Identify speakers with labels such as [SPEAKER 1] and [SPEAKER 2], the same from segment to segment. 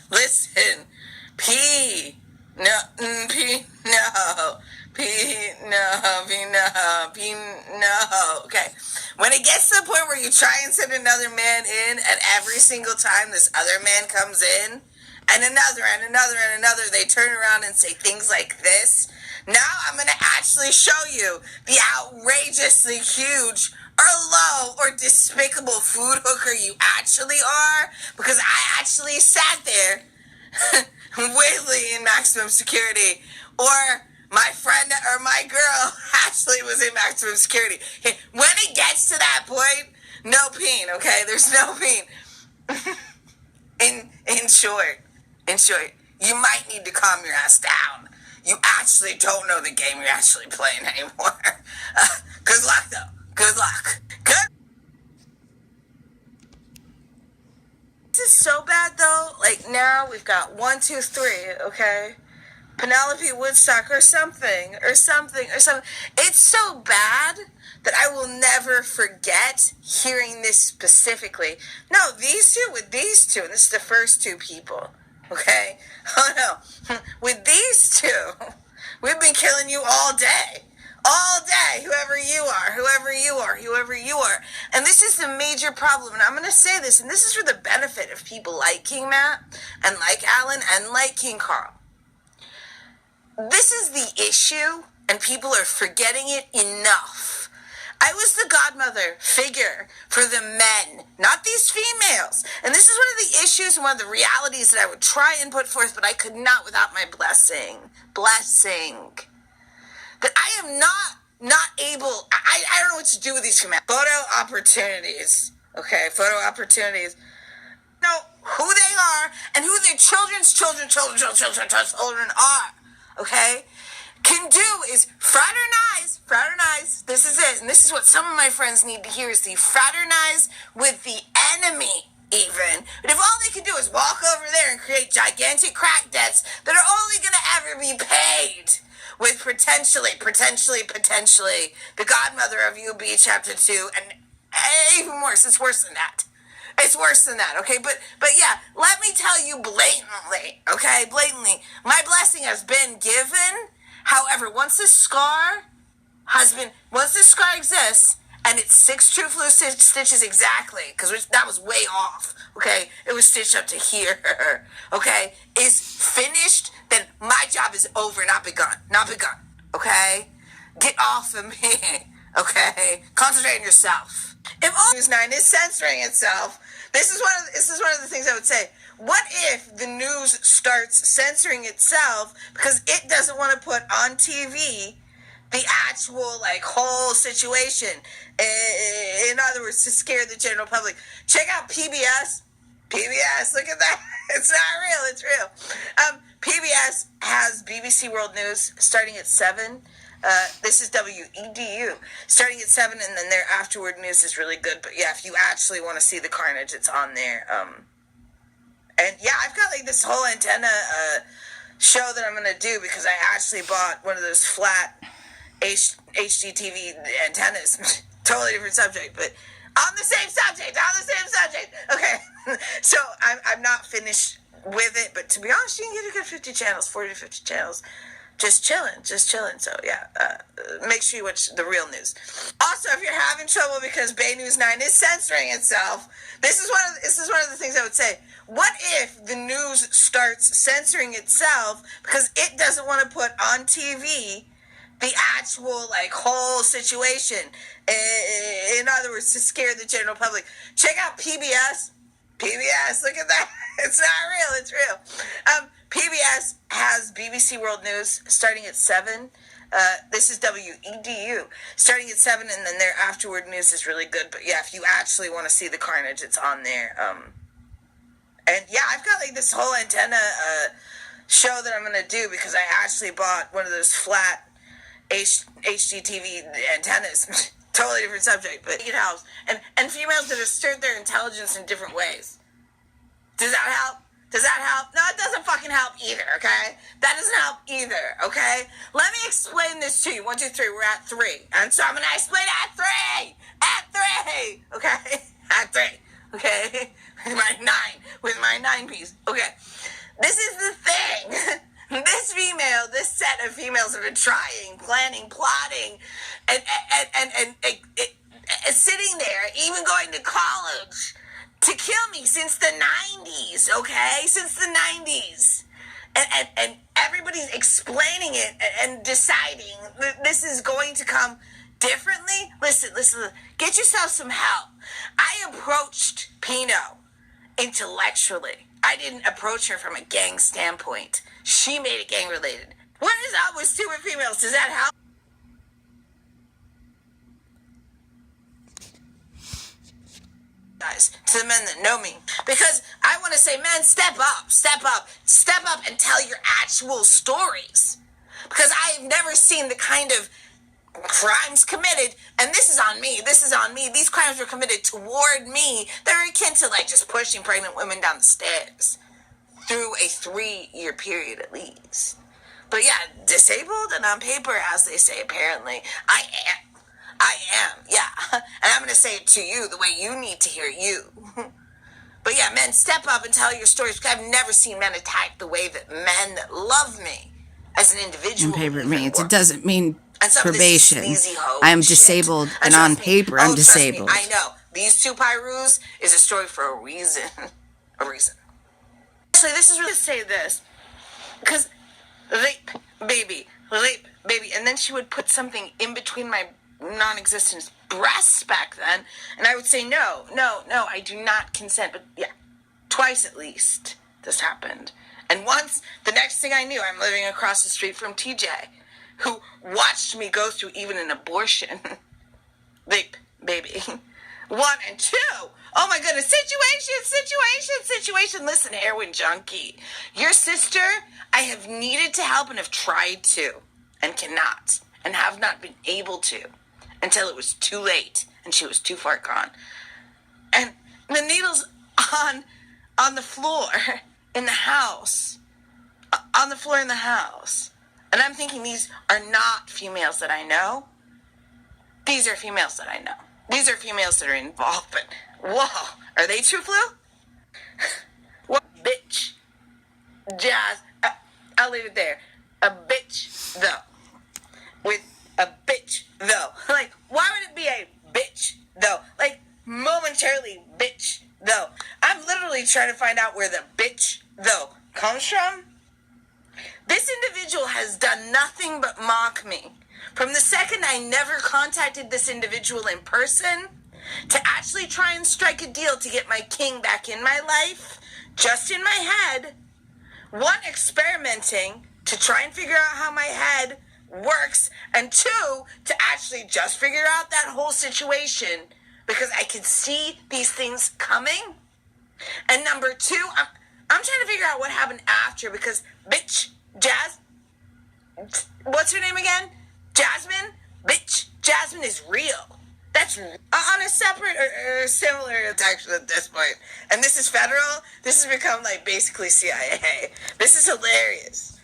[SPEAKER 1] Listen, P, no, P, no, P, no, P, no, P, no. Okay. When it gets to the point where you try and send another man in, and every single time this other man comes in, and another, they turn around and say things like this. Now I'm going to actually show you the outrageously huge or low or despicable food hooker you actually are, because I actually sat there Whaley in maximum security, or my friend or my girl Ashley was in maximum security. When it gets to that point, no peen, okay? There's no peen. In short, you might need to calm your ass down. You actually don't know the game you're actually playing anymore. Good luck, though. Good luck. Good. This is so bad, though. Like, now we've got 1, 2, 3, okay? Penelope Woodstock or something. It's so bad that I will never forget hearing this specifically. No, these two, and this is the first two people, okay? Oh no, with these two, we've been killing you all day. All day, whoever you are. And this is the major problem, and I'm going to say this, and this is for the benefit of people like King Matt, and like Alan, and like King Carl. This is the issue, and people are forgetting it enough. I was the godmother figure for the men, not these females. And this is one of the issues and one of the realities that I would try and put forth, but I could not without my blessing. That I am not able, I don't know what to do with these females. Photo opportunities, okay? Know who they are and who their children's children are. Okay? Can do is fraternize. This is it. And this is what some of my friends need to hear, is the fraternize with the enemy, even. But if all they can do is walk over there and create gigantic crack debts that are only going to ever be paid with potentially, the godmother of UB Chapter 2, and even worse, it's worse than that. Okay? But yeah, let me tell you blatantly, my blessing has been given. However, once this scar exists, and it's 6 true flu stitches exactly, because that was way off, okay? It was stitched up to here, okay? Is finished, then my job is over, not begun, okay? Get off of me, okay? Concentrate on yourself. If all News 9 is censoring itself, this is one of the things I would say. What if the news starts censoring itself because it doesn't want to put on TV the actual, whole situation? In other words, to scare the general public. Check out PBS. Look at that. It's not real. It's real. PBS has BBC World News starting at 7. This is WEDU starting at 7, and then their afterward news is really good. But yeah, if you actually want to see the carnage, it's on there. And yeah, I've got this whole antenna show that I'm going to do, because I actually bought one of those flat HDTV antennas. Totally different subject, but on the same subject. Okay, so I'm not finished with it, but to be honest, you can get a good 50 channels, 40 to 50 channels. Just chilling. So yeah, make sure you watch the real news. Also, if you're having trouble because Bay News 9 is censoring itself, this is one of the things I would say. What if the news starts censoring itself because it doesn't want to put on TV the actual whole situation? In other words, to scare the general public. Check out PBS. Look at that. It's not real. It's real. PBS has BBC World News starting at 7. This is WEDU starting at 7, and then their afterward news is really good. But yeah, if you actually want to see the carnage, it's on there. And yeah, I've got this whole antenna show that I'm going to do, because I actually bought one of those flat HDTV antennas. Totally different subject, but it helps. And females that assert their intelligence in different ways. Does that help? No, it doesn't fucking help either, okay? That doesn't help either, okay? Let me explain this to you. 1, 2, 3, we're at 3. And so I'm going to explain at 3, okay? At 3. okay? With my 9 piece. Okay. This is the thing. This set of females have been trying, planning, plotting, and sitting there, even going to college, to kill me since the 90s, okay? Since the 90s. And everybody's explaining it and deciding that this is going to come differently. Listen, get yourself some help. I approached Pino intellectually. I didn't approach her from a gang standpoint. She made it gang related. What is up with stupid females? Does that help? Guys, to the men that know me, because I want to say, men, step up and tell your actual stories, because I have never seen the kind of crimes committed, and this is on me, these crimes were committed toward me that are akin to like just pushing pregnant women down the stairs through a 3-year period at least. But yeah, disabled and on paper, as they say, apparently I am, yeah. And I'm going to say it to you the way you need to hear you. But yeah, men, step up and tell your stories, because I've never seen men attack the way that men that love me as an individual.
[SPEAKER 2] On paper it means. It doesn't mean
[SPEAKER 1] and
[SPEAKER 2] probation. I am disabled, and on paper I'm disabled.
[SPEAKER 1] I know. These 2 Pyrus is a story for a reason. A reason. Actually, this is really to say this, because rape, baby. And then she would put something in between my non-existent breasts back then, and I would say, no, I do not consent. But yeah, twice at least this happened. And once, the next thing I knew, I'm living across the street from TJ, who watched me go through even an abortion. Rape, baby. 1 and 2. Oh my goodness. Situation. Listen, heroin junkie. Your sister, I have needed to help and have tried to, and cannot, and have not been able to, until it was too late and she was too far gone. And the needle's on the floor in the house. On the floor in the house. And I'm thinking, these are not females that I know. These are females that I know. These are females that are involved. But, whoa, are they true flu? What bitch? Jazz. I'll leave it there. A bitch, though. With a bitch, though. Like, why would it be a bitch, though? Like, momentarily, bitch, though. I'm literally trying to find out where the bitch, though, comes from. This individual has done nothing but mock me. From the second I never contacted this individual in person, to actually try and strike a deal to get my king back in my life, just in my head, 1, experimenting to try and figure out how my head works, and 2, to actually just figure out that whole situation, because I could see these things coming. And number 2, I'm trying to figure out what happened after, because bitch, Jazz, what's her name again? Jasmine? Bitch, Jasmine is real. That's on a separate or similar detection at this point. And this is federal. This has become like basically CIA. This is hilarious.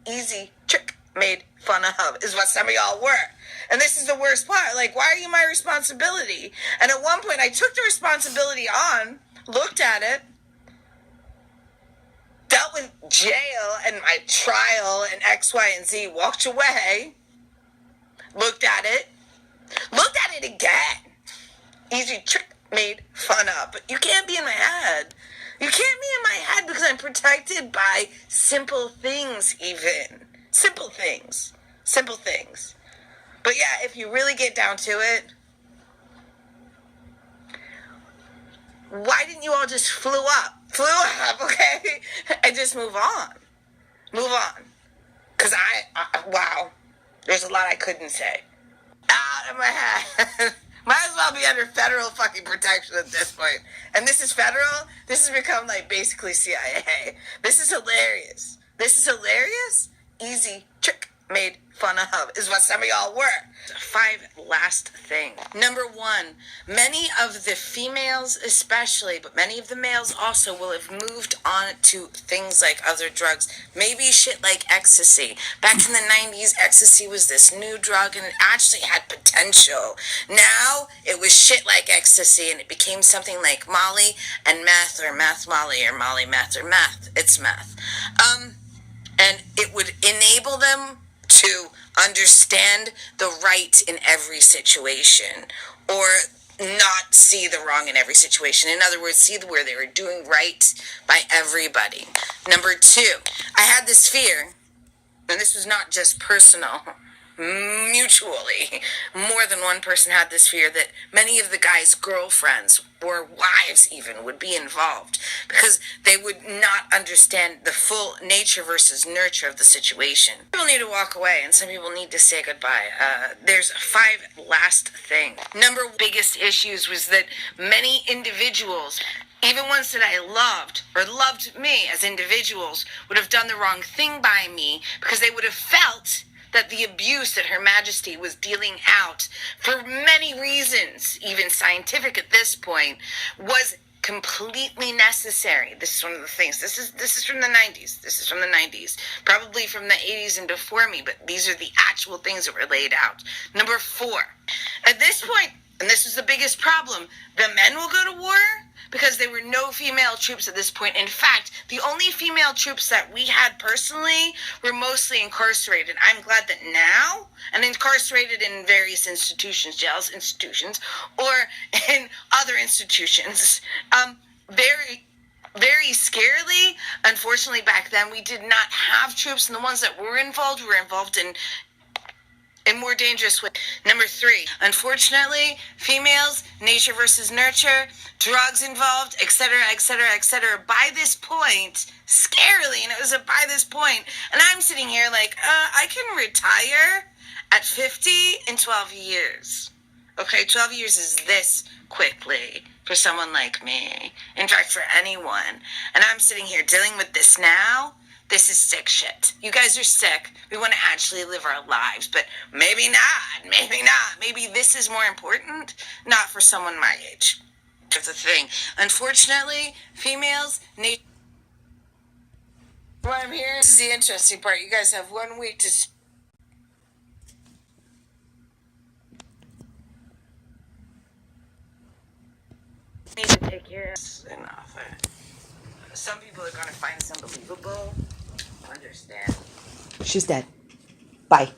[SPEAKER 1] Easy trick made fun of is what some of y'all were. And this is the worst part. Like, why are you my responsibility? And at one point I took the responsibility on, looked at it, dealt with jail and my trial and X, Y, and Z, walked away, looked at it again. Easy trick made fun of. But you can't be in my head. You can't be in my head because I'm protected by simple things even. Simple things. But yeah, if you really get down to it, why didn't you all just flew up, okay? And just move on. Because wow, there's a lot I couldn't say. Out of my head. Might as well be under federal fucking protection at this point. And this is federal? This has become like basically CIA. This is hilarious. Easy trick made fun of is what some of y'all were. 5 last things. Number 1, many of the females especially, but many of the males also will have moved on to things like other drugs. Maybe shit like ecstasy. Back in the 90s, ecstasy was this new drug and it actually had potential. Now, it was shit like ecstasy and it became something like Molly and meth, or meth Molly, or Molly meth, or meth. It's meth. And it would enable them to understand the right in every situation, or not see the wrong in every situation. In other words, see where they were doing right by everybody. Number 2, I had this fear, and this was not just personal, mutually. More than one person had this fear that many of the guys' girlfriends or wives even would be involved because they would not understand the full nature versus nurture of the situation. People need to walk away and some people need to say goodbye. There's 5 last things. Number one, biggest issues was that many individuals, even ones that I loved or loved me as individuals, would have done the wrong thing by me because they would have felt that the abuse that Her Majesty was dealing out, for many reasons, even scientific at this point, was completely necessary. This is one of the things. This is from the 90s. This is from the 90s. Probably from the 80s and before me, but these are the actual things that were laid out. Number 4, at this point, and this is the biggest problem, the men will go to war because there were no female troops at this point. In fact, the only female troops that we had personally were mostly incarcerated. I'm glad that now, and incarcerated in various institutions, jails, institutions, or in other institutions. Very scarily, unfortunately, back then, we did not have troops, and the ones that were involved in more dangerous ways. Number 3, unfortunately, females, nature versus nurture, drugs involved, etc., etc., etc. By this point, scarily, and it was by this point, and I'm sitting here like, I can retire at 50 in 12 years. Okay, 12 years is this quickly for someone like me. In fact, for anyone. And I'm sitting here dealing with this now. This is sick shit. You guys are sick. We want to actually live our lives, but maybe not. Maybe not. Maybe this is more important, not for someone my age. That's the thing. Unfortunately, females need. What I'm hearing, this is the interesting part. You guys have 1 week to. Need to take care of enough. Some people are going to find this unbelievable. Understand.
[SPEAKER 2] She's dead. Bye.